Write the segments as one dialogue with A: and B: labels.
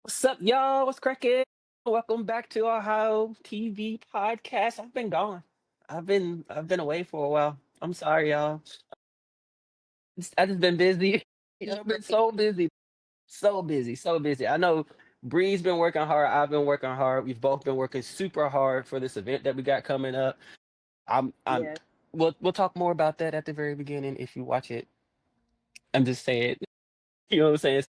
A: What's up, y'all? What's cracking? Welcome back to Ohio TV podcast. I've been gone. I've been away for a while. I'm sorry, y'all. I just been busy. I've been so busy, so busy, so busy. I know Bree's been working hard. I've been working hard. We've both been working super hard for this event that we got coming up. I'm.
B: Yeah.
A: We'll talk more about that at the very beginning if you watch it. I'm just saying. You know what I'm saying?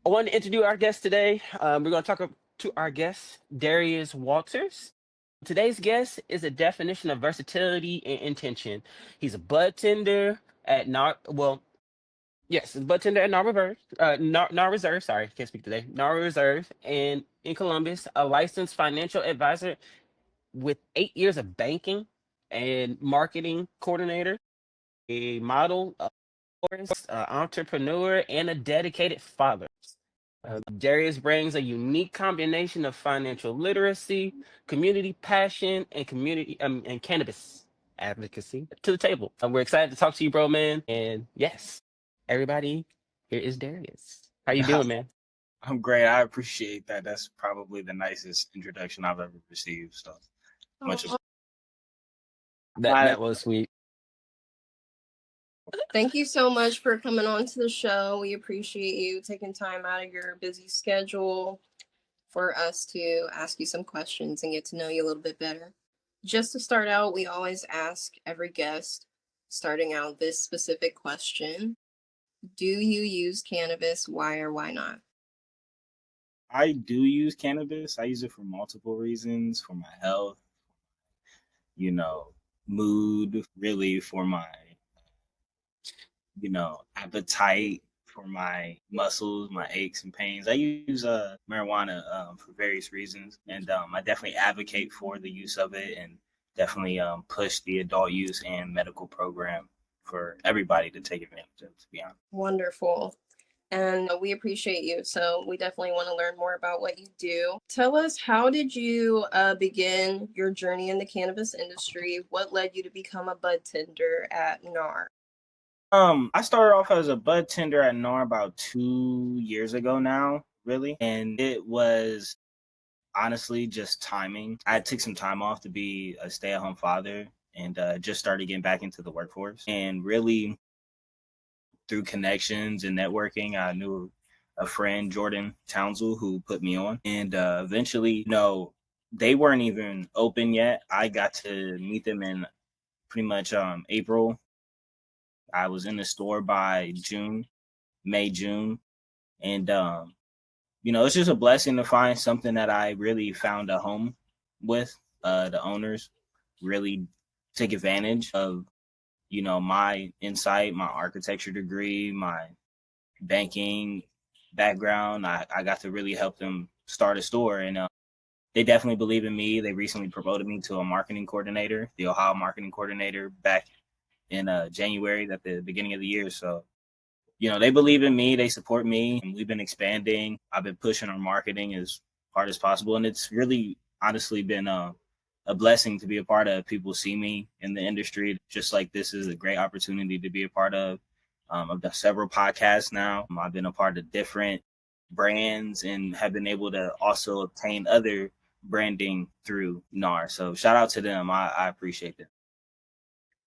A: I want to introduce our guest today. We're going to to our guest, Darius Walters. Today's guest is a definition of versatility and intention. He's a bud tender at yes, a bud tender at Nar Reserve. Sorry, can't speak today. Nar Reserve, and in Columbus, a licensed financial advisor with 8 years of banking and marketing coordinator, a model, course, entrepreneur, and a dedicated father. Darius brings a unique combination of financial literacy, community passion, and cannabis advocacy to the table. We're excited to talk to you, bro, man. And yes, everybody, here is Darius. How you doing, man?
C: I'm great. I appreciate that. That's probably the nicest introduction I've ever received. So much
B: Oh,
A: That was sweet.
B: thank you so much for coming on to the show. We appreciate you taking time out of your busy schedule for us to ask you some questions and get to know you a little bit better. Just to start out, we always ask every guest, starting out this specific question: do you use cannabis? Why or why not?
C: I do use cannabis. I use it for multiple reasons, for my health, you know, mood, really for my, appetite, for my muscles, my aches and pains. I use marijuana for various reasons, and I definitely advocate for the use of it, and definitely push the adult use and medical program for everybody to take advantage of. To be honest.
B: Wonderful. And we appreciate you. So we definitely want to learn more about what you do. Tell us, how did you begin your journey in the cannabis industry? What led you to become a bud tender at NAR?
C: I started off as a bud tender at NAR about 2 years ago now, really. And it was honestly just timing. I took some time off to be a stay-at-home father and just started getting back into the workforce. And really through connections and networking, I knew a friend, Jordan Townsell, who put me on. And eventually, they weren't even open yet. I got to meet them in pretty much April. I was in the store by May, June. And, it's just a blessing to find something that I really found a home with. The owners really took advantage of, my insight, my architecture degree, my banking background. I got to really help them start a store. And they definitely believe in me. They recently promoted me to a marketing coordinator, the Ohio marketing coordinator, back in January at the beginning of the year. So they believe in me, they support me, and we've been expanding. I've been pushing our marketing as hard as possible, and it's really honestly been a blessing to be a part of. People see me in the industry, just like this is a great opportunity to be a part of. I've done several podcasts now. I've been a part of different brands and have been able to also obtain other branding through NAR. So shout out to them. I appreciate them.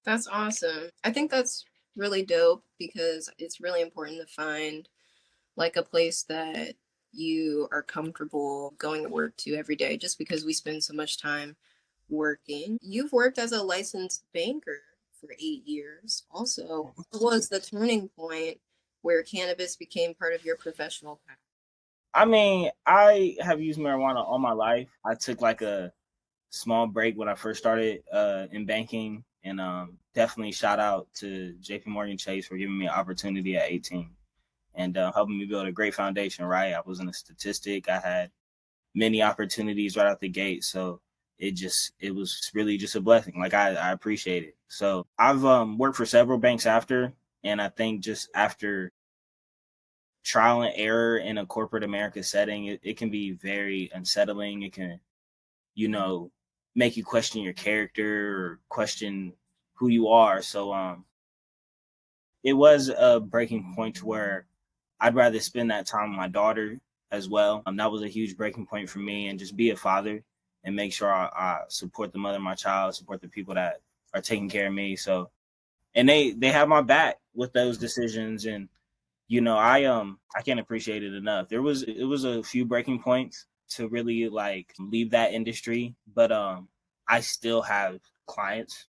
B: That's awesome. I think that's really dope because it's really important to find like a place that you are comfortable going to work to every day, just because we spend so much time working. You've worked as a licensed banker for 8 years. Also, what was the turning point where cannabis became part of your professional path?
C: I mean, I have used marijuana all my life. I took like a small break when I first started in banking, and definitely shout out to JP Morgan Chase for giving me an opportunity at 18 and helping me build a great foundation. Right, I wasn't a statistic. I had many opportunities right out the gate, so it was really just a blessing. Like I appreciate it. So I've worked for several banks after, and I think just after trial and error in a corporate America setting, it can be very unsettling. It can, you know, make you question your character or question who you are. So it was a breaking point to where I'd rather spend that time with my daughter as well. That was a huge breaking point for me, and just be a father and make sure I support the mother of my child, support the people that are taking care of me. So, and they have my back with those decisions. And I can't appreciate it enough. It was a few breaking points to really like leave that industry, but I still have clients.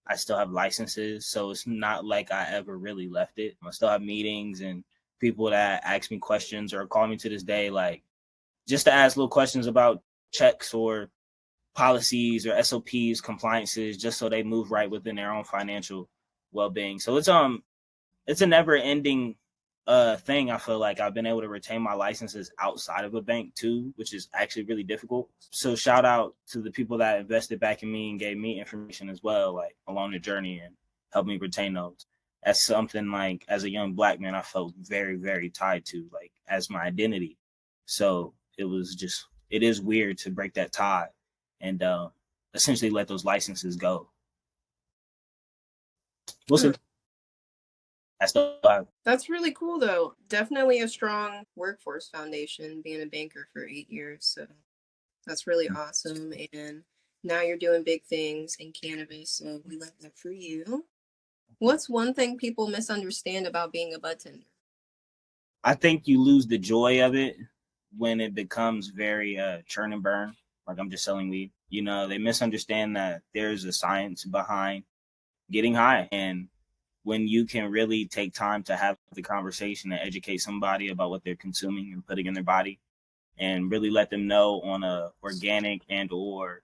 C: I still have licenses, so it's not like I ever really left it. I still have meetings and people that ask me questions or call me to this day, like just to ask little questions about checks or policies or SOPs, compliances, just so they move right within their own financial well-being. So it's a never-ending thing. I feel like I've been able to retain my licenses outside of a bank too, which is actually really difficult. So shout out to the people that invested back in me and gave me information as well, like along the journey, and helped me retain those. That's something like, as a young Black man, I felt very, very tied to, like, as my identity. So it is weird to break that tie and essentially let those licenses go. We'll see.
B: That's really cool, though. Definitely a strong workforce foundation, being a banker for 8 years. So that's really awesome. And now you're doing big things in cannabis. So we love that for you. What's one thing people misunderstand about being a budtender?
C: I think you lose the joy of it when it becomes very churn and burn. Like, I'm just selling weed. They misunderstand that there's a science behind getting high. And when you can really take time to have the conversation and educate somebody about what they're consuming and putting in their body, and really let them know on a organic and or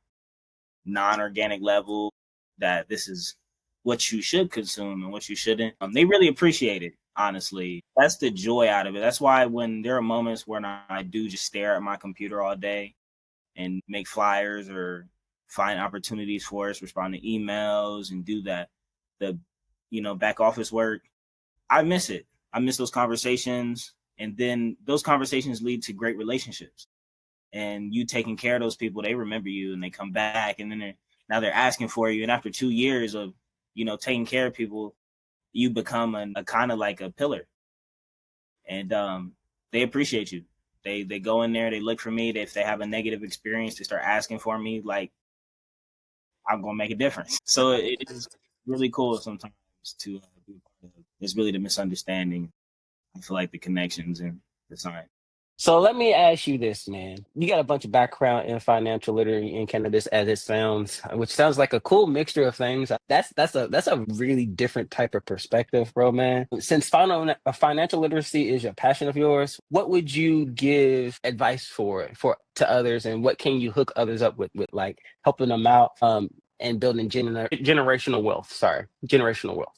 C: non-organic level that this is what you should consume and what you shouldn't, they really appreciate it. Honestly, that's the joy out of it. That's why when there are moments when I do just stare at my computer all day and make flyers or find opportunities for us, respond to emails and do the back office work, I miss it. I miss those conversations. And then those conversations lead to great relationships. And you taking care of those people, they remember you and they come back, and then now they're asking for you. And after 2 years of, taking care of people, you become a kind of like a pillar. And they appreciate you. They go in there, they look for me. If they have a negative experience, they start asking for me, like, I'm going to make a difference. So it is really cool sometimes to be part of. It's really the misunderstanding. I feel like the connections and the sign.
A: So let me ask you this, man. You got a bunch of background in financial literacy in cannabis, as it sounds, which sounds like a cool mixture of things. That's a really different type of perspective, bro, man. Since financial literacy is a passion of yours, what would you give advice for to others, and what can you hook others up with like helping them out and building generational wealth? Sorry, generational wealth.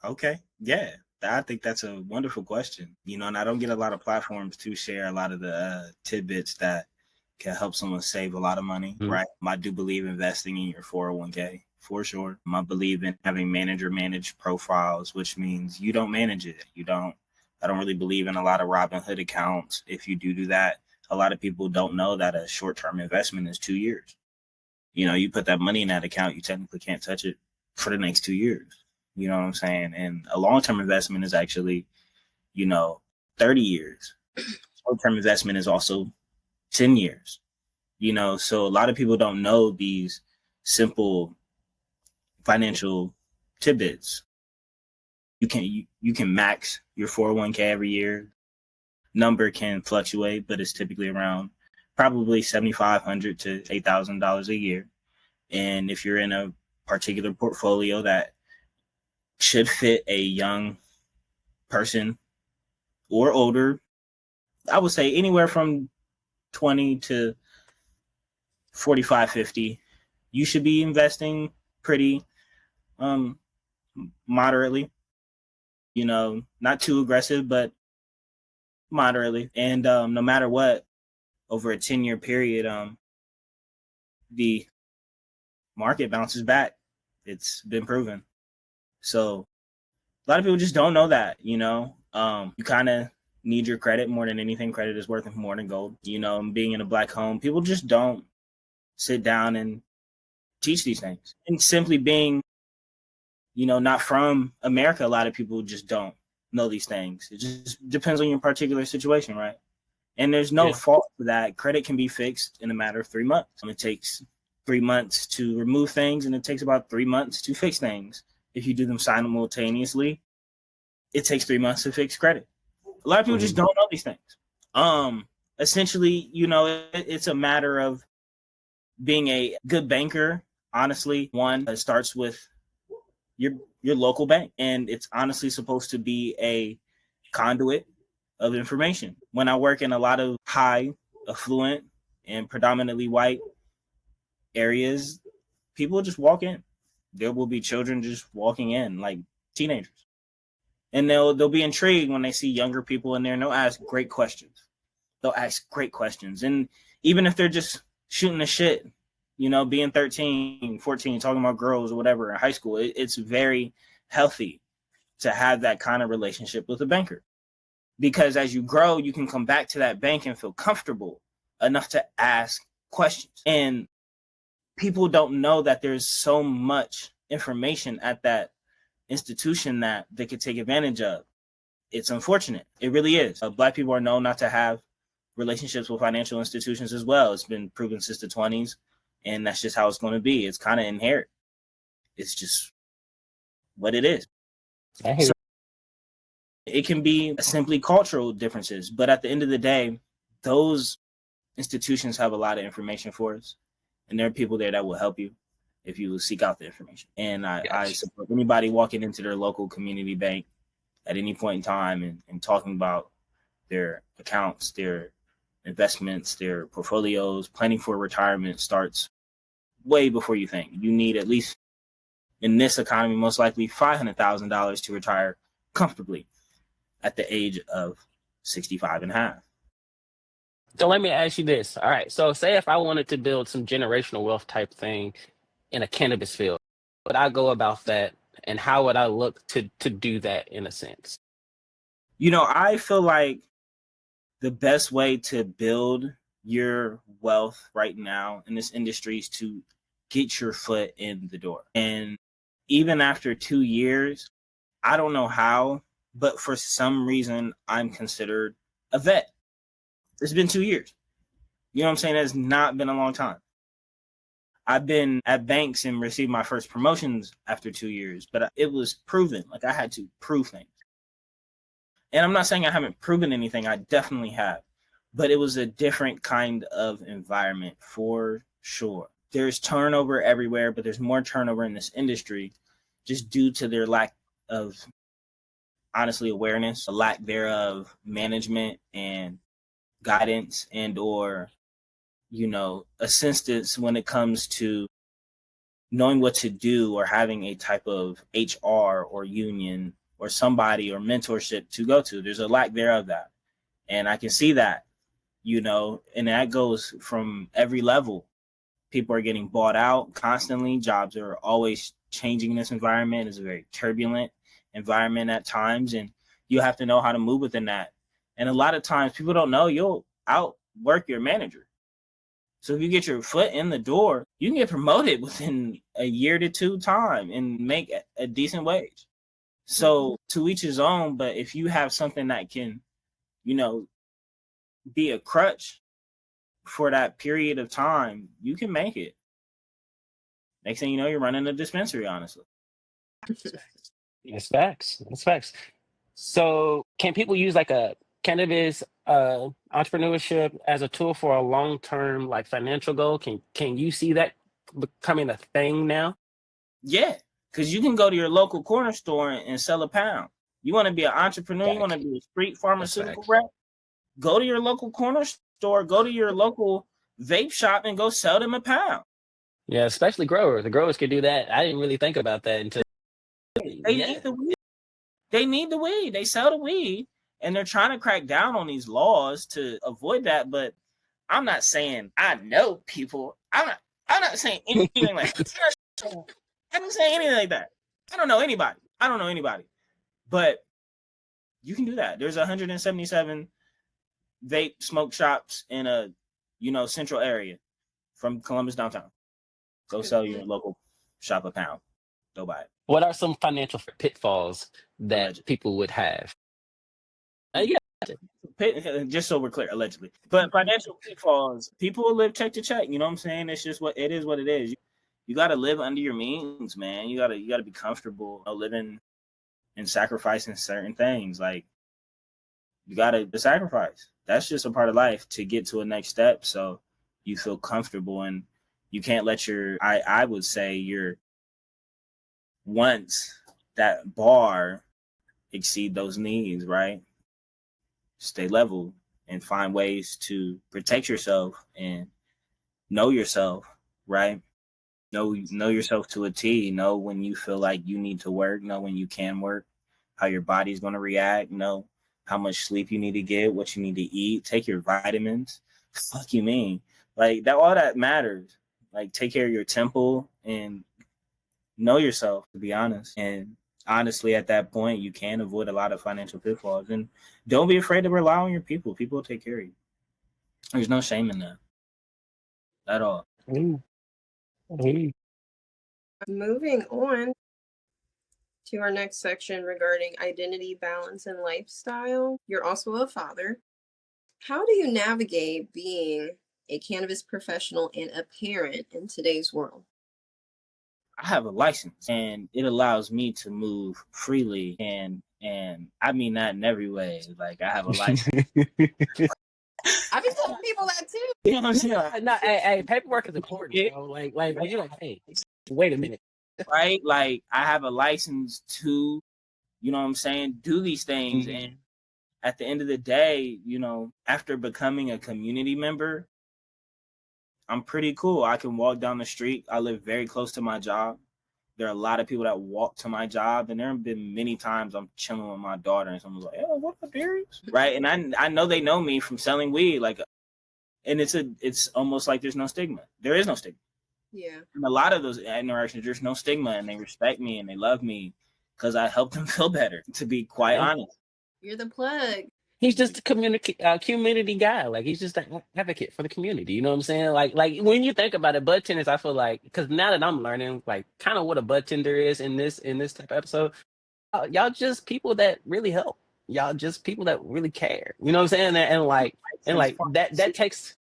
C: Okay, yeah. I think that's a wonderful question. And I don't get a lot of platforms to share a lot of the tidbits that can help someone save a lot of money, right? I do believe investing in your 401k for sure. I believe in having manager managed profiles, which means you don't manage it. I don't really believe in a lot of Robinhood accounts. If you do that, a lot of people don't know that a short-term investment is 2 years. You put that money in that account, you technically can't touch it for the next 2 years. You know what I'm saying? And a long-term investment is actually, 30 years. Short-term investment is also 10 years. So a lot of people don't know these simple financial tidbits. You can max your 401k every year. Number can fluctuate, but it's typically around probably $7,500 to $8,000 a year. And if you're in a particular portfolio that should fit a young person or older, I would say anywhere from 20 to 45, 50, you should be investing pretty moderately, not too aggressive, but moderately. And no matter what, over a 10-year period, the market bounces back. It's been proven. So a lot of people just don't know that. You kind of need your credit more than anything. Credit is worth more than gold. Being in a Black home, people just don't sit down and teach these things. And simply being, not from America, a lot of people just don't. know these things. It just depends on your particular situation, right? And there's no fault for that. Credit can be fixed in a matter of 3 months. It takes 3 months to remove things, and it takes about 3 months to fix things. If you do them simultaneously, it takes 3 months to fix credit. A lot of people just don't know these things. Essentially, it's a matter of being a good banker. Honestly, one starts with your local bank, and it's honestly supposed to be a conduit of information. When I work in a lot of high, affluent, and predominantly white areas, people just walk in. There will be children just walking in, like teenagers, and they'll be intrigued when they see younger people in there, and they'll ask great questions. And even if they're just shooting the shit, being 13, 14, talking about girls or whatever in high school, it's very healthy to have that kind of relationship with a banker. Because as you grow, you can come back to that bank and feel comfortable enough to ask questions. And people don't know that there's so much information at that institution that they could take advantage of. It's unfortunate. It really is. Black people are known not to have relationships with financial institutions as well. It's been proven since the 20s, and that's just how it's going to be. It's kind of inherent. It's just what it is. So it can be simply cultural differences, but at the end of the day, those institutions have a lot of information for us, and there are people there that will help you if you seek out the information. And I support anybody walking into their local community bank at any point in time and talking about their accounts, their investments, their portfolios. Planning for retirement starts way before you think. You need at least, in this economy, most likely $500,000 to retire comfortably at the age of 65 and a half.
A: So let me ask you this. All right. So say if I wanted to build some generational wealth type thing in a cannabis field, would I go about that, and how would I look to do that in a sense?
C: I feel like the best way to build your wealth right now in this industry is to get your foot in the door. And even after 2 years, I don't know how, but for some reason, I'm considered a vet. It's been 2 years. You know what I'm saying? It's not been a long time. I've been at banks and received my first promotions after 2 years, but it was proven. Like, I had to prove things. And I'm not saying I haven't proven anything. I definitely have. But it was a different kind of environment for sure. There's turnover everywhere, but there's more turnover in this industry just due to their lack of, honestly, awareness, a lack thereof management and guidance and or, assistance when it comes to knowing what to do or having a type of HR or union or somebody or mentorship to go to. There's a lack thereof that. And I can see that, and that goes from every level. People are getting bought out constantly. Jobs are always changing in this environment. It's a very turbulent environment at times, and you have to know how to move within that. And a lot of times people don't know you'll outwork your manager. So if you get your foot in the door, you can get promoted within a year to 2 time and make a decent wage. So to each his own, but if you have something that can, be a crutch for that period of time, you can make it. Next thing you know, you're running a dispensary, honestly.
A: That's facts. So can people use like a cannabis entrepreneurship as a tool for a long-term like financial goal? Can you see that becoming a thing now?
C: Yeah, because you can go to your local corner store and sell a pound. You want to be an entrepreneur, you want to be a street pharmaceutical rep, go to your local corner store, go to your local vape shop and go sell them a pound.
A: Yeah, especially growers. The growers could do that. I didn't really think about that until
C: they need the weed. They need the weed. They sell the weed, and they're trying to crack down on these laws to avoid that. But I'm not saying I know people. I'm not saying anything like that. I'm not saying anything like that. I don't know anybody. But you can do that. There's 177 vape smoke shops in a central area from Columbus downtown. Go sell your local shop a pound. Go buy it.
A: What are some financial pitfalls that people would have? Yeah.
C: Just so we're clear, allegedly. But financial pitfalls, people will live check to check. You know what I'm saying? It's just what it is. What it is. You got to live under your means, man. You gotta be comfortable, you know, living and sacrificing certain things. Like you gotta sacrifice. That's just a part of life to get to a next step. So you feel comfortable, and you can't let your I would say your once that bar exceed those needs, right? Stay level and find ways to protect yourself and know yourself, right? Know yourself to a T. Know when you feel like you need to work, know when you can work, how your body's going to react, know how much sleep you need to get, what you need to eat, take your vitamins. Fuck you mean? Like that all that matters. Like take care of your temple and know yourself, to be honest. And honestly, at that point, you can avoid a lot of financial pitfalls. And don't be afraid to rely on your people. People will take care of you. There's no shame in that at all.
B: Moving on to our next section regarding identity, balance, and lifestyle. You're also a father. How do you navigate being a cannabis professional and a parent in today's world?
C: I have a license and it allows me to move freely, and I mean that in every way. Like I have a license.
B: I've been telling people that too.
C: You know what I'm saying?
A: No, hey, paperwork is important, bro. Like you're like, hey, wait a minute.
C: Right? Like I have a license to, you know what I'm saying, do these things.
A: Mhm.
C: And at the end of the day, you know, after becoming a community member, I'm pretty cool. I can walk down the street. I live very close to my job. There are a lot of people that walk to my job, and there have been many times I'm chilling with my daughter and someone's like, "Oh, what up, Darius?" Right? And I know they know me from selling weed, like, and it's almost like there's no stigma. There is no stigma.
B: Yeah.
C: In a lot of those interactions, there's no stigma, and they respect me and they love me because I help them feel better. To be quite honest,
B: You're the plug.
A: He's just a community guy. Like he's just an advocate for the community. You know what I'm saying? Like when you think about it, bud tenders, I feel like because now that I'm learning, like kind of what a bud tender is in this type of episode, y'all just people that really help. Y'all just people that really care. You know what I'm saying? And like that takes.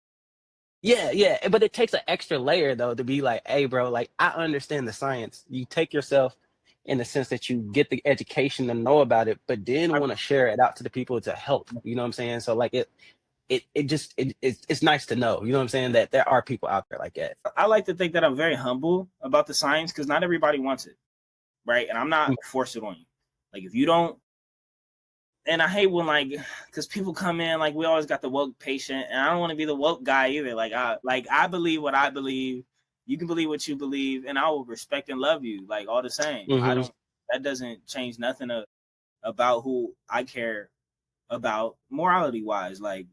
A: Yeah, but it takes an extra layer though to be like, hey, bro, like I understand the science. You take yourself in the sense that you get the education to know about it, but then want to share it out to the people to help. You know what I'm saying? So like it's nice to know. You know what I'm saying, that there are people out there like that.
C: I like to think that I'm very humble about the science because not everybody wants it, right? And I'm not forcing it on you. Like if you don't, and I hate when like, because people come in like we always got the woke patient, and I don't want to be the woke guy either. Like I believe what I believe. You can believe what you believe, and I will respect and love you like all the same. I don't. That doesn't change nothing about who I care about morality wise. Like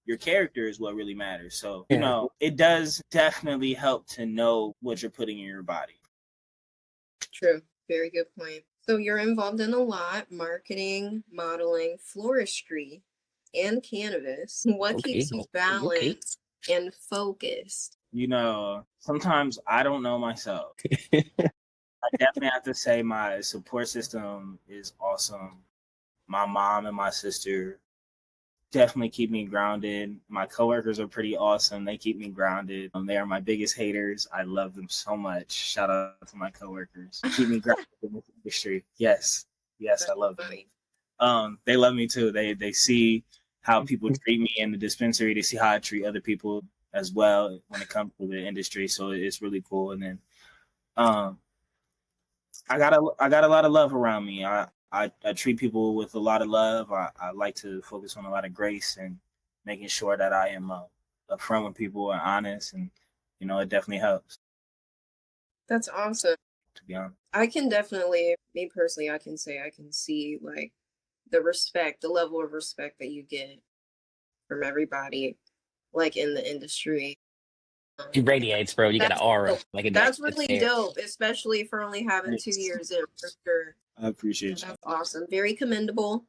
C: your character is what really matters. So you know, it does definitely help to know what you're putting in your body.
B: True. Very good point. So you're involved in a lot: marketing, modeling, floristry, and cannabis. What keeps you balanced and focused?
C: You know, sometimes I don't know myself. I definitely have to say my support system is awesome. My mom and my sister definitely keep me grounded. My coworkers are pretty awesome. They keep me grounded. They are my biggest haters. I love them so much. Shout out to my coworkers. Keep me grounded in this industry. Yes, I love them. They love me too. They see how people treat me in the dispensary. They see how I treat other people as well when it comes to the industry. So it's really cool. And then I got a lot of love around me. I treat people with a lot of love. I like to focus on a lot of grace and making sure that I am upfront with people and honest, and you know, it definitely helps.
B: That's awesome.
C: To be honest,
B: I can definitely, me personally, I can say I can see like the respect, the level of respect that you get from everybody, like in the industry.
A: He radiates, bro. You got an aura. Like
B: that's really dope, especially for only having 2 years in, for sure.
C: I appreciate you.
B: That's awesome. Very commendable.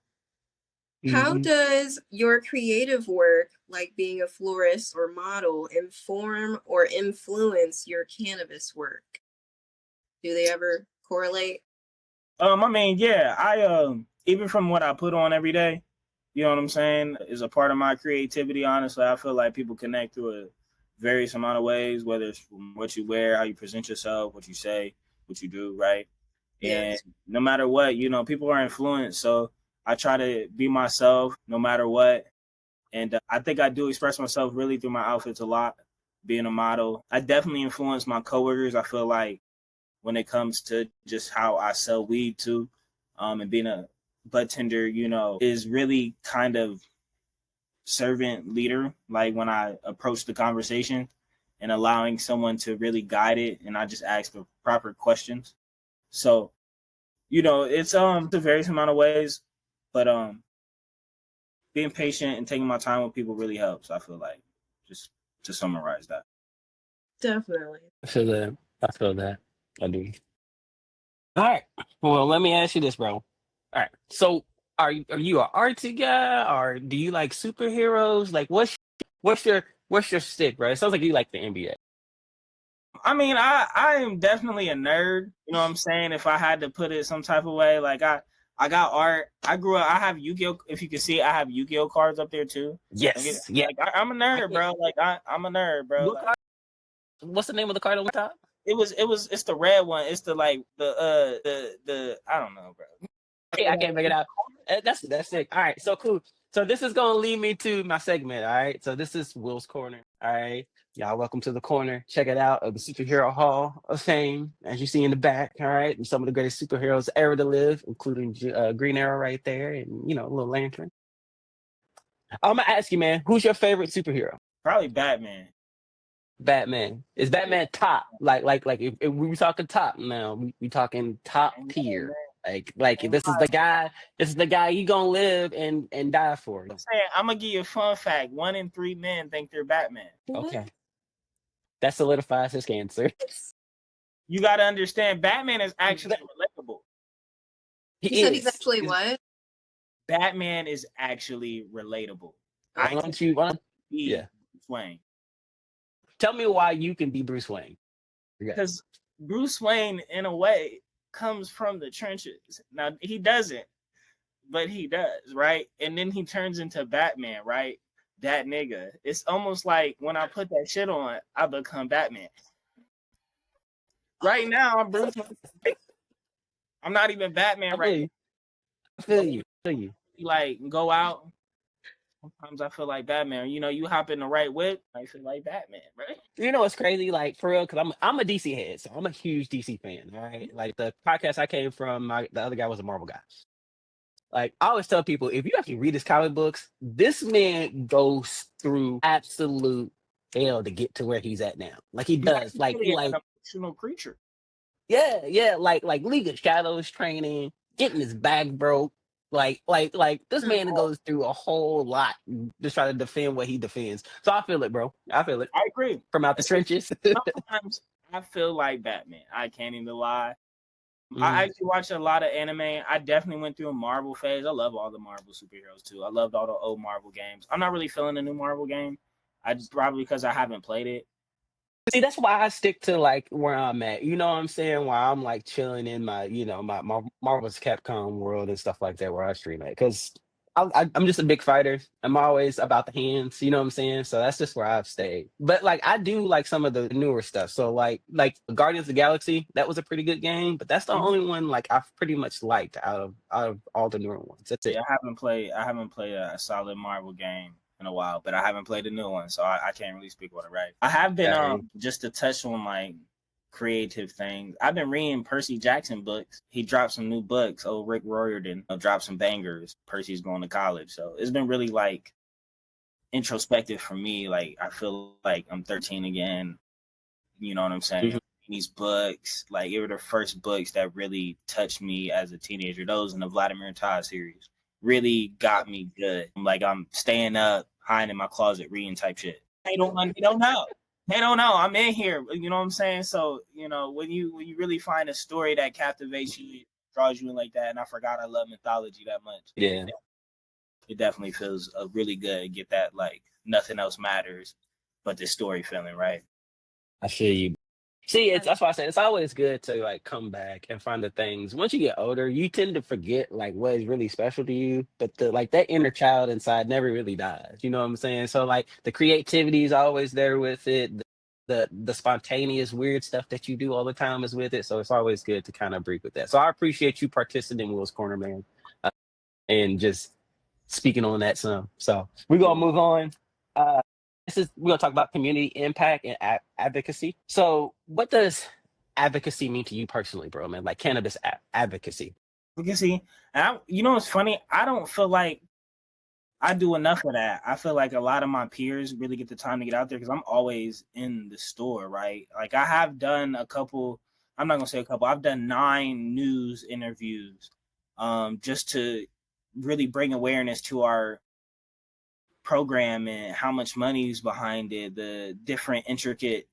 B: How does your creative work, like being a florist or model, inform or influence your cannabis work? Do they ever correlate?
C: I mean, yeah, I even from what I put on every day, you know what I'm saying, is a part of my creativity. Honestly, I feel like people connect through a various amount of ways, whether it's from what you wear, how you present yourself, what you say, what you do, right?
B: Yes.
C: And no matter what, you know, people are influenced. So I try to be myself no matter what. And I think I do express myself really through my outfits a lot, being a model. I definitely influence my coworkers. I feel like when it comes to just how I sell weed too, and being a budtender, you know, is really kind of servant leader. Like when I approach the conversation and allowing someone to really guide it, and I just ask the proper questions. So, you know, it's a various amount of ways, but being patient and taking my time with people really helps. I feel like, just to summarize that.
B: Definitely.
A: I feel that. I feel that. I do. All right. Well, let me ask you this, bro. All right. So, are you an artsy guy, or do you like superheroes? Like, what's your stick, bro? It sounds like you like the NBA.
C: I mean, I am definitely a nerd. You know what I'm saying? If I had to put it some type of way, like I got art. I grew up. I have Yu-Gi-Oh. If you can see, I have Yu-Gi-Oh cards up there too.
A: Yes. Yeah.
C: Like I'm a
A: I
C: nerd,
A: get,
C: bro. Like I'm a nerd, bro.
A: what
C: Like
A: card? What's the name of the card on the top?
C: it's the red one. It's the like the I don't know, bro.
A: I can't make it out. That's it. All right, so cool. So this is gonna lead me to my segment. All right. So this is Will's Corner. All right. Y'all, welcome to the corner. Check it out of the Superhero Hall of Fame, as you see in the back. All right, and some of the greatest superheroes ever to live, including Green Arrow right there, and you know, little Lantern. I'm gonna ask you, man, who's your favorite superhero?
C: Probably Batman.
A: Batman. Is Batman top? Like if we talking top now, we talking top tier. Like this is the guy. This is the guy you gonna live and die for.
C: I'm saying I'm gonna give you a fun fact. 1 in 3 men think they're Batman.
A: Okay, that solidifies his answer.
C: You got to understand, Batman is actually relatable.
B: You said he's actually what?
C: Batman is actually relatable.
A: Why don't you? Yeah.
C: Bruce Wayne.
A: Tell me why you can be Bruce Wayne.
C: Because Bruce Wayne, in a way, comes from the trenches. Now he doesn't, but he does, right? And then he turns into Batman, right? That nigga. It's almost like when I put that shit on, I become Batman. Right now, I'm Bruce Wayne. I'm not even Batman right now.
A: I feel you.
C: Like go out. Sometimes I feel like Batman. You know, you hop in the right whip, I feel like Batman, right?
A: You know what's crazy? Like for real, because I'm a DC head, so I'm a huge DC fan. All right, like the podcast I came from, the other guy was a Marvel guy. Like I always tell people, if you actually read his comic books, this man goes through absolute hell to get to where he's at now. Like he does. Like
C: Really an emotional creature.
A: Yeah, like League of Shadows training, getting his back broke. Like this man goes through a whole lot just try to defend what he defends. So I feel it, bro. I feel it.
C: I agree.
A: From out the trenches.
C: Sometimes I feel like Batman. I can't even lie. I actually watched a lot of anime. I definitely went through a Marvel phase. I love all the Marvel superheroes too. I loved all the old Marvel games. I'm not really feeling the new Marvel game. I just probably because I haven't played it.
A: See, that's why I stick to like where I'm at. You know what I'm saying? While I'm like chilling in my, my Marvel's Capcom world and stuff like that, where I stream at. Because I'm just a big fighter. I'm always about the hands. You know what I'm saying? So that's just where I've stayed. But like I do like some of the newer stuff. So like Guardians of the Galaxy, that was a pretty good game. But that's the only one like I've pretty much liked out of all the newer ones. That's it.
C: Yeah, I haven't played a solid Marvel game in a while, but I haven't played a new one, so I can't really speak about it, right? I have been just to touch on like creative things. I've been reading Percy Jackson books. He dropped some new books. Oh, Rick Riordan dropped some bangers. Percy's going to college, so it's been really like introspective for me. Like I feel like I'm 13 again. You know what I'm saying?
A: Mhm.
C: These books, like they were the first books that really touched me as a teenager. Those in the Vladimir Todd series really got me good. Like I'm staying up, hiding in my closet, reading type shit. They don't know. They don't know. I'm in here. You know what I'm saying? So, you know, when you really find a story that captivates you, draws you in like that, and I forgot I love mythology that much.
A: Yeah.
C: It definitely feels really good. Get that like nothing else matters but this story feeling, right?
A: I feel you. See, that's why I said it's always good to like come back and find the things. Once you get older, you tend to forget like what is really special to you, but the like that inner child inside never really dies. You know what I'm saying? So like the creativity is always there with it. The spontaneous weird stuff that you do all the time is with it. So it's always good to kind of breathe with that. So I appreciate you participating in Will's Corner, man, and just speaking on that some. So we're gonna move on. Uh, we're gonna talk about community impact and advocacy. So what does advocacy mean to you personally, bro, man? Like cannabis advocacy.
C: Advocacy, and you know what's funny? I don't feel like I do enough of that. I feel like a lot of my peers really get the time to get out there because I'm always in the store, right? Like I have done a couple. I'm not gonna say a couple. I've done 9 news interviews, just to really bring awareness to our program and how much money is behind it, the different intricate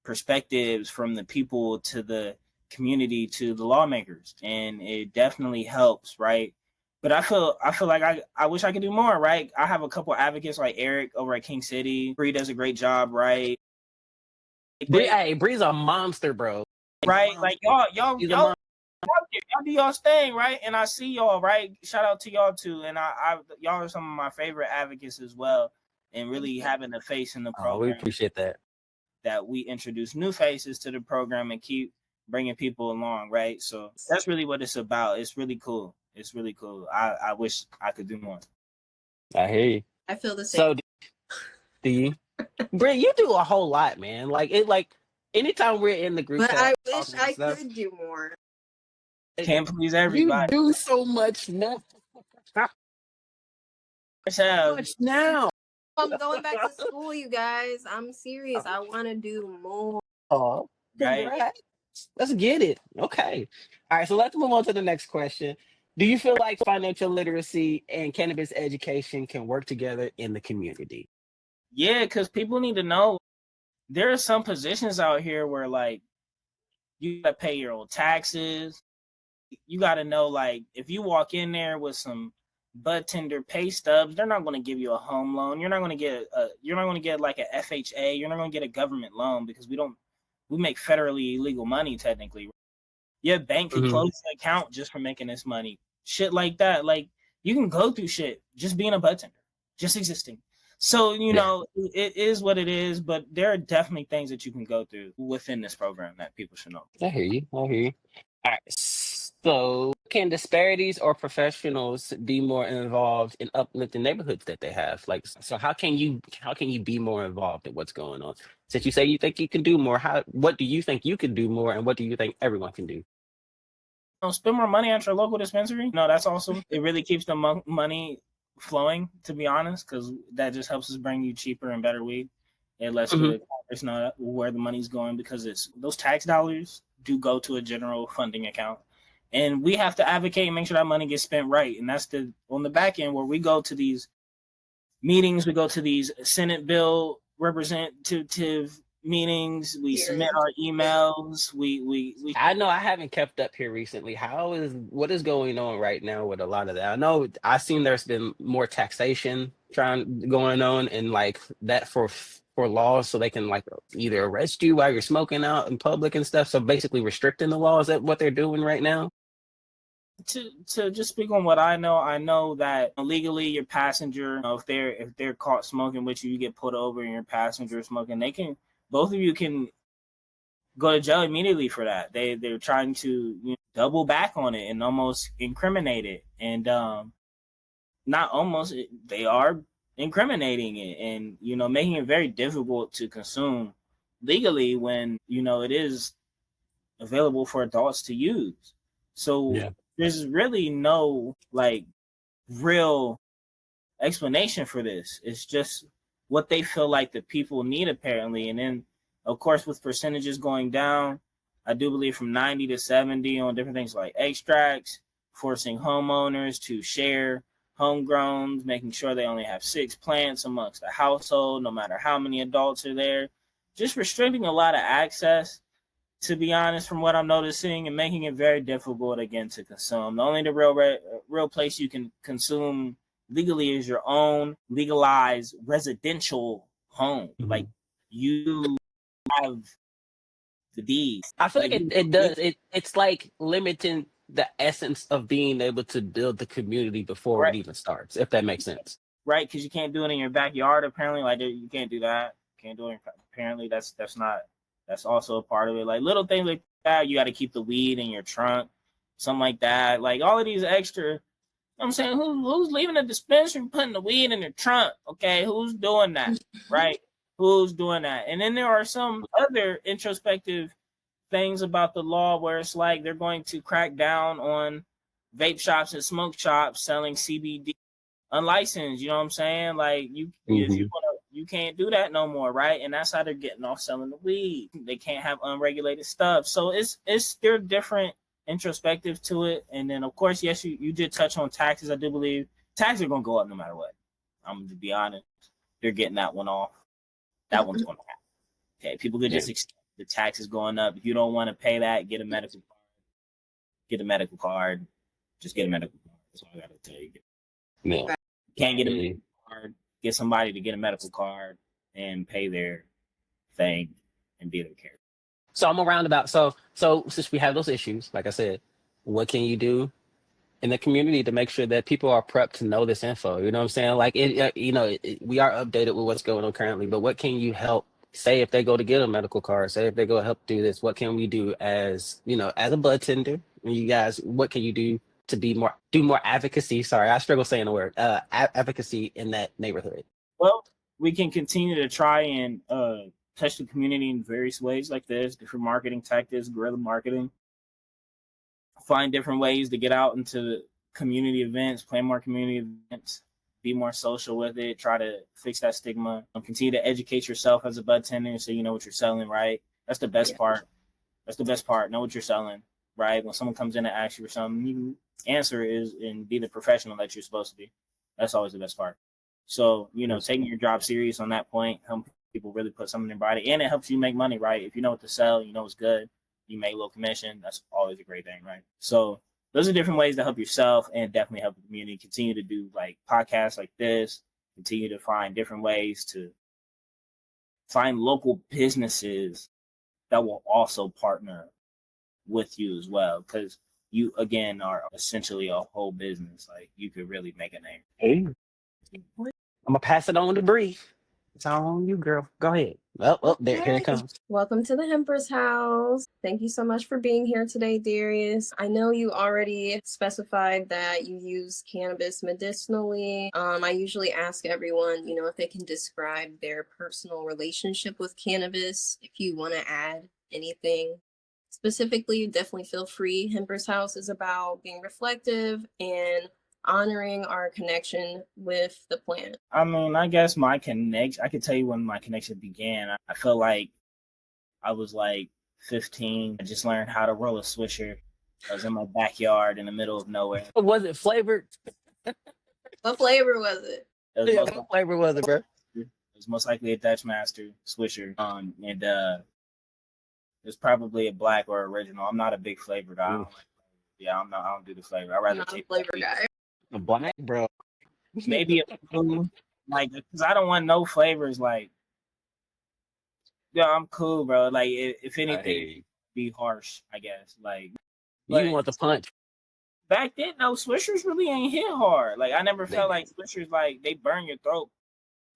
C: perspectives from the people to the community to the lawmakers, and it definitely helps, right? But I feel like I wish I could do more, right? I have a couple advocates like Eric over at King City. Bree does a great job, right? Great,
A: Hey, Bree's a monster, bro.
C: right? Like
A: He's a monster.
C: y'all do y'all's thing, right? And I see y'all, right? Shout out to y'all too. And y'all are some of my favorite advocates as well, and really having a face in the
A: Oh, we
C: program.
A: appreciate that.
C: That we introduce new faces to the program and keep bringing people along, right? So that's really what it's about. It's really cool. It's really cool. I wish I could do more.
A: I hear you.
B: I feel the same.
A: So do you? Bree, you do a whole lot, man. Like anytime we're in the group
B: But
A: chat,
B: I wish I could do more.
C: Can't please
A: you
C: everybody.
A: do so much now. So much now.
B: I'm going back to school, you guys. I'm serious. I want to do more.
A: Oh,
C: Right.
A: let's get it. Okay. All right. So let's move on to the next question. Do you feel like financial literacy and cannabis education can work together in the community?
C: Yeah, because people need to know there are some positions out here where like you gotta pay your own taxes. You gotta know, like, if you walk in there with some Budtender pay stubs, they're not gonna give you a home loan. You're not gonna get like a FHA, you're not gonna get a government loan because we make federally illegal money technically. Your bank could close the account just for making this money. Shit like that. Like you can go through shit just being a Budtender, just existing. So, it is what it is, but there are definitely things that you can go through within this program that people should know.
A: I hear you. All right. So, can disparities or professionals be more involved in uplifting neighborhoods that they have? Like, so how can you be more involved in what's going on? Since you say you think you can do more, what do you think you can do more, and what do you think everyone can do?
C: Spend more money at your local dispensary. No, that's awesome. It really keeps the money flowing, to be honest, because that just helps us bring you cheaper and better weed. It lets the Congress know where the money's going because those tax dollars do go to a general funding account. And we have to advocate and make sure that money gets spent right. And that's on the back end where we go to these meetings, we go to these Senate bill representative meetings, we submit our emails, we
A: I know I haven't kept up here recently. What is going on right now with a lot of that? I know I've seen there's been more taxation going on and like that for laws so they can like either arrest you while you're smoking out in public and stuff. So basically restricting the laws. Is that what they're doing right now?
C: to just speak on what I know that legally your passenger, if they're caught smoking with you, you get pulled over and your passenger smoking, both of you can go to jail immediately for that. They're trying to double back on it and almost incriminate it, and not almost, they are incriminating it, and making it very difficult to consume legally when it is available for adults to use. So there's really no like real explanation for this. It's just what they feel like the people need apparently. And then of course with percentages going down, I do believe from 90 to 70 on different things like extracts, forcing homeowners to share homegrowns, making sure they only have 6 plants amongst the household, no matter how many adults are there, just restricting a lot of access, to be honest, from what I'm noticing, and making it very difficult again to consume. The only real place you can consume legally is your own legalized residential home. Like you have the D's.
A: I feel like it
C: You
A: does. It's like limiting the essence of being able to build the community before
C: right,
A: it even starts, if that makes sense.
C: right, because you can't do it in your backyard. Apparently, like you can't do that. Can't do it. Apparently, that's not. That's also a part of it. Like little things like that. You got to keep the weed in your trunk, something like that. Like all of these extra. I'm saying who's leaving the dispensary and putting the weed in their trunk? Okay, who's doing that? Right? Who's doing that? And then there are some other introspective things about the law where it's like they're going to crack down on vape shops and smoke shops selling CBD unlicensed. You know what I'm saying? Like if you
A: Hmm.
C: want to, you can't do that no more, right? And that's how they're getting off selling the weed. They can't have unregulated stuff. So it's they're different introspective to it. And then of course, yes, you did touch on taxes. I do believe taxes are gonna go up no matter what. I'm to be honest, they're getting that one off. That one's gonna happen. Okay, people could
A: Yeah.
C: just accept the taxes going up. If you don't want to pay that, get a medical card. Get a medical card. Just get a medical card. That's all I gotta tell you.
A: Yeah.
C: Can't get a
A: Yeah.
C: medical card, get somebody to get a medical card and pay their thing and be their care.
A: So I'm around about so since we have those issues, like I said, what can you do in the community to make sure that people are prepped to know this info? You know what I'm saying? Like we are updated with what's going on currently, but what can you help? Say if they go to get a medical card, say if they go help do this, what can we do as as a bud tender? You guys, what can you do to do more advocacy? Sorry, I struggle saying the word advocacy in that neighborhood.
C: Well, we can continue to try and touch the community in various ways like this, different marketing tactics, guerrilla marketing, find different ways to get out into community events, plan more community events, be more social with it, try to fix that stigma, continue to educate yourself as a bud tender so you know what you're selling, right? That's the best part. That's the best part. Know what you're selling, right? When someone comes in and asks you for something, you answer is and be the professional that you're supposed to be. That's always the best part. So, taking your job serious on that point, help people really put something in their body, and it helps you make money, right? If you know what to sell, you know what's good, you make a little commission. That's always a great thing, right? So those are different ways to help yourself and definitely help the community. Continue to do like podcasts like this. Continue to find different ways to find local businesses that will also partner with you as well, because you again are essentially a whole business. Like you could really make a name.
A: Hey, I'm gonna pass it on to Bree. It's all on you, girl. Go ahead. Well, there, here it comes.
B: Welcome to the Hemper's House. Thank you so much for being here today, Darius. I know you already specified that you use cannabis medicinally. I usually ask everyone, if they can describe their personal relationship with cannabis. If you want to add anything specifically, definitely feel free. Hemper's House is about being reflective and honoring our connection with the plant.
C: I mean, I guess my connection, I could tell you when my connection began. I feel like I was like 15. I just learned how to roll a swisher. I was in my backyard in the middle of nowhere.
A: Was it flavored?
B: What flavor was it?
A: What flavor was it, bro?
C: It was most likely a Dutch Master swisher. And it was probably a black or original. I'm not a big flavor guy. I don't do the flavor. I rather take
B: a flavor guy.
A: A black, bro.
C: Maybe a blue, like, because I don't want no flavors. Like, I'm cool, bro. Like, if anything, be harsh, I guess. Like,
A: You want the punch.
C: Back then, no, Swishers really ain't hit hard. Like, I never felt like Swishers, like, they burn your throat.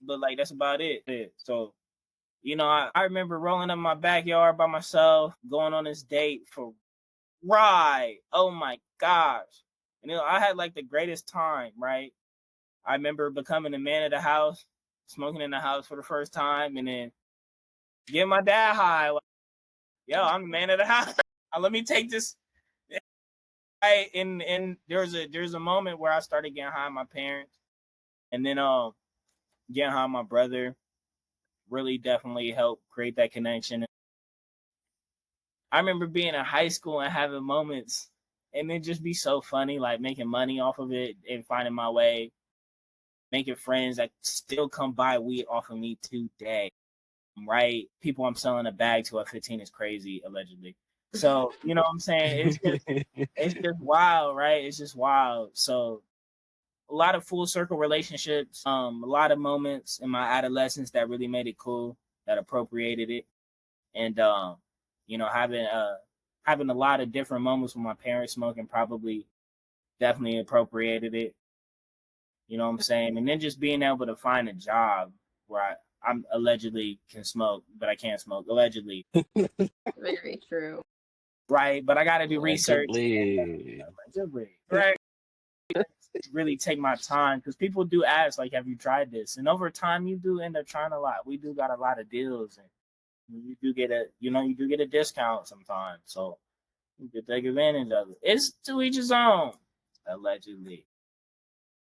C: But, like, that's about it. So, I remember rolling up my backyard by myself, going on this date for ride. Oh, my gosh. And, I had, like, the greatest time, right? I remember becoming the man of the house, smoking in the house for the first time, and then getting my dad high. Like, yo, I'm the man of the house. Let me take this. And there's a moment where I started getting high on my parents, and then getting high on my brother really definitely helped create that connection. I remember being in high school and having moments, and then just be so funny, like making money off of it and finding my way, making friends that still come buy weed off of me today. Right? People I'm selling a bag to at 15 is crazy, allegedly. So, you know what I'm saying? It's just wild, right? It's just wild. So a lot of full circle relationships, a lot of moments in my adolescence that really made it cool, that appropriated it. And You know, having a lot of different moments with my parents smoking probably definitely appropriated it. You know what I'm saying? And then just being able to find a job where I'm allegedly can smoke, but I can't smoke. Allegedly.
B: Very true.
C: Right. But I got to do research.
A: Allegedly.
C: Right. Really take my time, because people do ask, like, have you tried this? And over time, you do end up trying a lot. We do got a lot of deals, and you do get a discount sometimes. So you can take advantage of it. It's to each his own. Allegedly.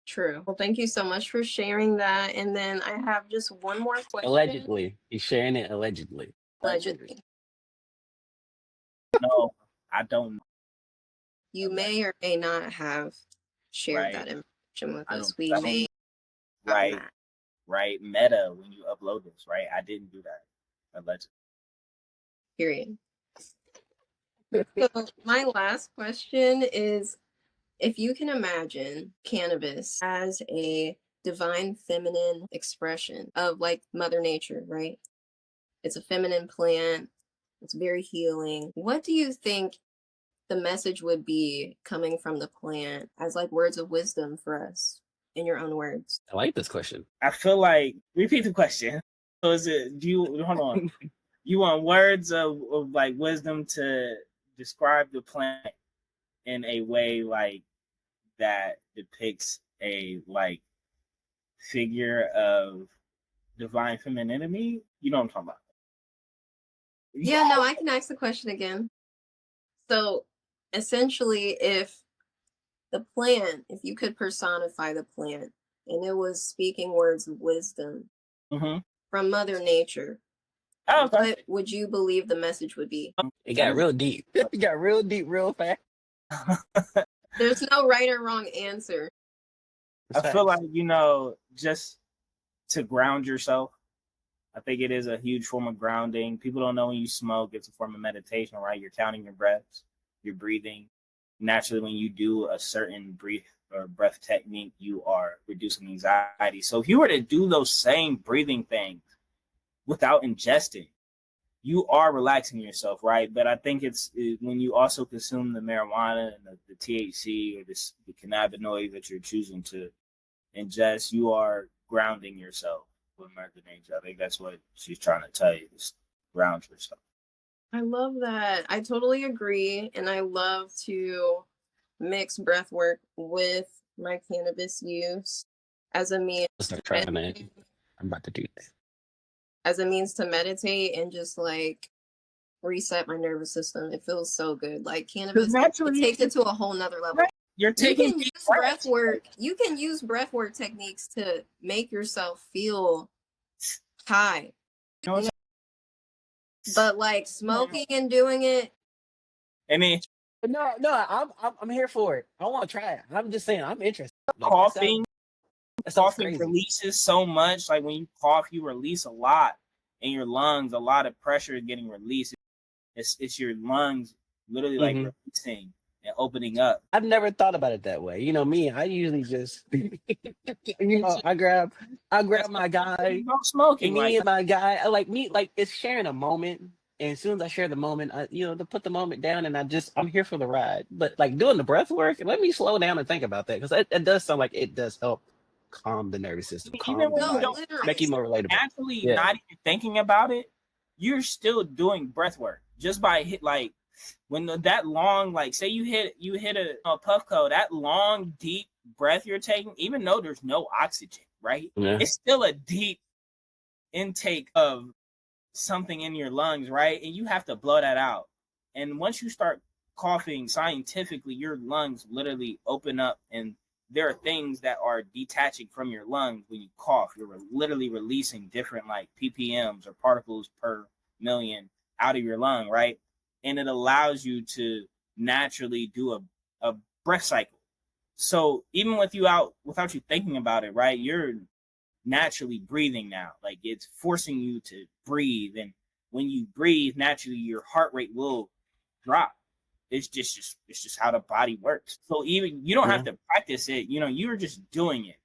B: True. Well, thank you so much for sharing that. And then I have just one more question.
A: Allegedly. He's sharing it allegedly.
B: Allegedly.
C: No, I don't.
B: You may or may not have shared that information with us. We may.
C: Right. Meta, when you upload this, right? I didn't do that. Allegedly.
B: Period. So my last question is, if you can imagine cannabis as a divine feminine expression of like Mother Nature, right? It's a feminine plant. It's very healing. What do you think the message would be coming from the plant as like words of wisdom for us, in your own words?
A: I like this question.
C: I feel like, repeat the question. So hold on. You want words of like wisdom to describe the plant in a way like that depicts a like figure of divine femininity? You know what I'm talking about?
B: Yeah, no, I can ask the question again. So essentially, if you could personify the plant and it was speaking words of wisdom from Mother Nature, what would you believe the message would be?
A: It got real deep. It got real deep real fast.
B: There's no right or wrong answer.
C: I feel like, just to ground yourself, I think it is a huge form of grounding. People don't know when you smoke, it's a form of meditation, right? You're counting your breaths, you're breathing. Naturally, when you do a certain breath technique, you are reducing anxiety. So if you were to do those same breathing things without ingesting, you are relaxing yourself, right? But I think it's when you also consume the marijuana and the THC or the cannabinoids that you're choosing to ingest, you are grounding yourself with Mother Nature. I think that's what she's trying to tell you, is ground yourself.
B: I love that. I totally agree. And I love to mix breath work with my cannabis use as a means.
A: Start trying that. I'm about to do that.
B: As a means to meditate and just like reset my nervous system. It feels so good. Like cannabis takes it to a whole nother level.
C: Right. You can
B: use breath work. You can use breath work techniques to make yourself feel high. But like smoking and doing it.
C: I mean,
A: no, I'm here for it. I want to try it. I'm just saying, I'm interested. Like,
C: coughing
A: crazy.
C: Releases so much. Like when you cough, you release a lot in your lungs. A lot of pressure is getting released. It's your lungs literally like releasing and opening up.
A: I've never thought about it that way. You know me, I usually just I grab my guy.
C: Smoking.
A: Me and my guy, I like it's sharing a moment. And as soon as I share the moment, to put the moment down, and I'm here for the ride. But like doing the breath work, let me slow down and think about that, because it does sound like it does help calm the nervous system, calm the body, make you more relatable.
C: Actually, not even thinking about it, you're still doing breath work just by when that long, like say you hit a puffco, that long deep breath you're taking, even though there's no oxygen, right? Yeah. It's still a deep intake of something in your lungs, right? And you have to blow that out. And once you start coughing, scientifically, your lungs literally open up, and there are things that are detaching from your lungs when you cough. You're literally releasing different like ppms or particles per million out of your lung, right? And it allows you to naturally do a breath cycle. So even without you thinking about it, right, you're naturally breathing now. Like it's forcing you to breathe, and when you breathe naturally, your heart rate will drop. It's just how the body works. So even you don't have to practice it. You're just doing it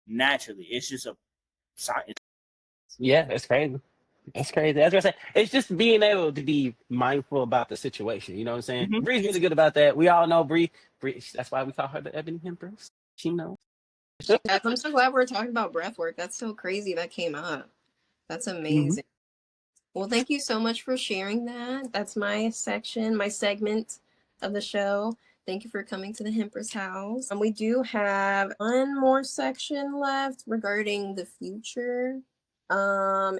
C: naturally. It's just a science.
A: Yeah, that's crazy. That's crazy. That's what I say. It's just being able to be mindful about the situation. You know what I'm saying?
C: Mhm.
A: Bree's really good about that. We all know Bree. Bree. That's why we call her the Ebony Empress. She knows.
B: Yes, I'm so glad we're talking about breath work. That's so crazy that came up. That's amazing. Well, thank you so much for sharing that. That's my section, my segment of the show. Thank you for coming to the Hemper's house. We do have one more section left regarding the future. Are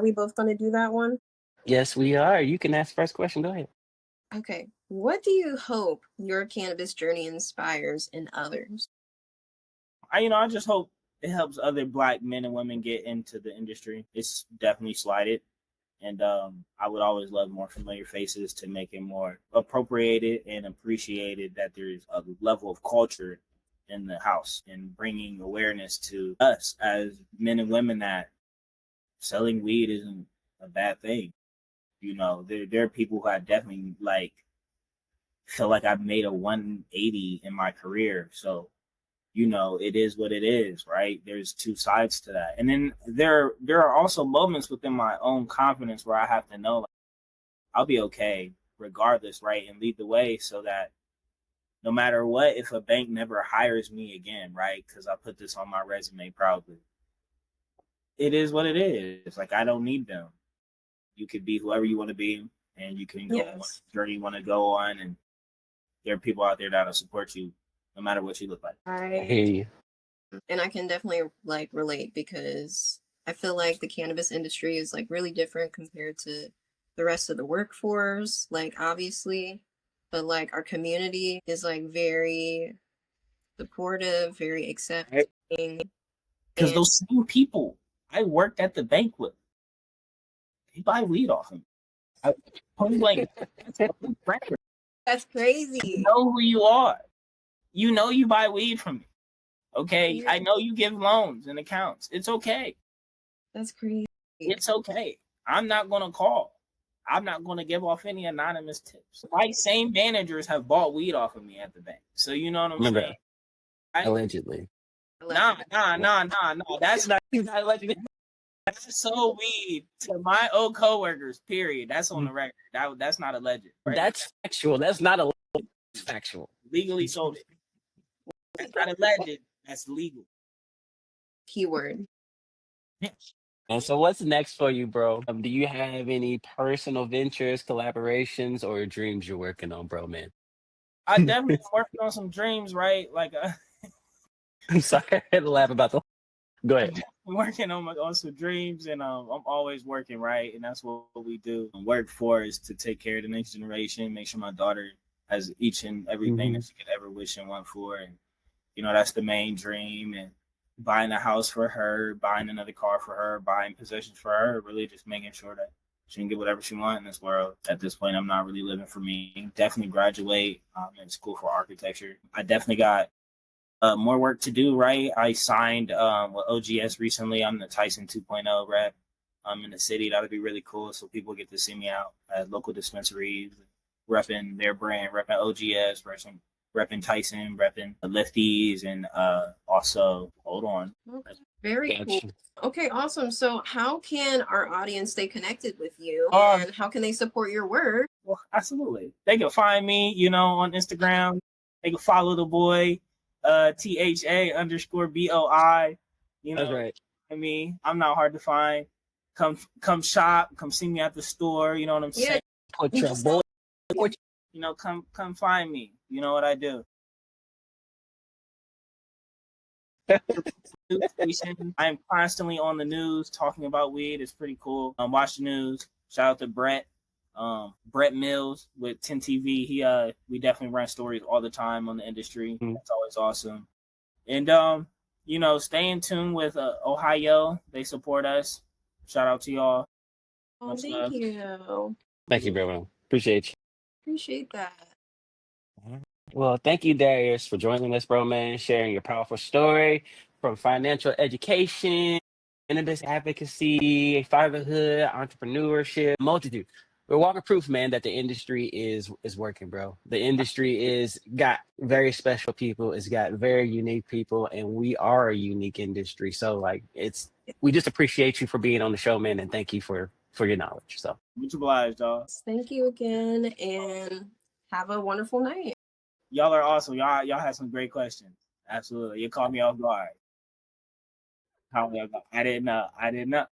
B: we both going to do that one?
A: Yes, we are. You can ask first question. Go ahead.
B: Okay. What do you hope your cannabis journey inspires in others?
C: I just hope it helps other Black men and women get into the industry. It's definitely slighted. And I would always love more familiar faces to make it more appropriated and appreciated that there's a level of culture in the house and bringing awareness to us as men and women that selling weed isn't a bad thing. There are people who I definitely feel like I've made a 180 in my career. So it is what it is, right? There's two sides to that. And then there are also moments within my own confidence where I have to know I'll be okay regardless, right? And lead the way so that no matter what, if a bank never hires me again, right? Because I put this on my resume proudly. It is what it is. Like, I don't need them. You could be whoever you want to be, and you can go on the journey you want to go on. And there are people out there that'll support you no matter what you look like.
A: I hear you.
B: And I can definitely relate because I feel like the cannabis industry is really different compared to the rest of the workforce, obviously, but our community is very supportive, very accepting.
C: Because those same people I worked at the bank with, they buy weed off him.
B: That's crazy.
C: You know who you are. You know you buy weed from me. Okay, yeah. I know you give loans and accounts. It's okay.
B: That's crazy.
C: It's okay. I'm not going to call. I'm not going to give off any anonymous tips. My same managers have bought weed off of me at the bank. So you know what I'm saying?
A: Allegedly.
C: Nah. That's not allegedly. I sold weed to my old coworkers, period. That's on the record. That's not alleged. Right?
A: That's factual. That's not alleged. It's factual.
C: Legally sold it. That's not alleged. That's legal.
B: Keyword.
A: And so what's next for you, bro? Do you have any personal ventures, collaborations, or dreams you're working on, bro, man?
C: I definitely working on some dreams, right?
A: I'm sorry, I had to laugh about the. Go ahead.
C: I'm working on some dreams, and I'm always working, right? And that's what we do. Work for is to take care of the next generation, make sure my daughter has each and everything that she could ever wish and want for, and that's the main dream. And buying a house for her, buying another car for her, buying possessions for her, really just making sure that she can get whatever she wants in this world. At this point, I'm not really living for me. Definitely graduate in school for architecture. I definitely got more work to do, right? I signed with OGS recently. I'm the Tyson 2.0 rep. I'm in the city. That'll be really cool. So people get to see me out at local dispensaries, repping their brand, repping OGS, repping Tyson, repping the Lifties, and also, hold on.
B: Very cool. Okay, awesome. So how can our audience stay connected with you, and how can they support your work?
C: Well, absolutely. They can find me, on Instagram. They can follow the boy, THA_BOI.
A: That's right.
C: I mean, I'm not hard to find. Come shop, come see me at the store. You know what I'm saying?
A: Put your boy.
C: Come find me. You know what I do. I am constantly on the news talking about weed. It's pretty cool. Watch the news. Shout out to Brett Mills with 10 TV. We definitely run stories all the time on the industry. That's always awesome. And stay in tune with OH-HighYo. They support us. Shout out to y'all.
B: Oh, thank you.
A: Thank you, bro. Appreciate you.
B: Appreciate that.
A: Well, thank you, Darius, for joining us, bro, man, sharing your powerful story from financial education, cannabis advocacy, fatherhood, entrepreneurship, multitude. we're walking proof, man, that the industry is working, bro. The industry is got very special people. It's got very unique people, and we are a unique industry. So like, we just appreciate you for being on the show, man, and thank you for your knowledge. So
C: Much obliged, dog.
B: Thank you again, and have a wonderful night.
C: Y'all are awesome. Y'all had some great questions. Absolutely. You caught me off guard. I didn't know.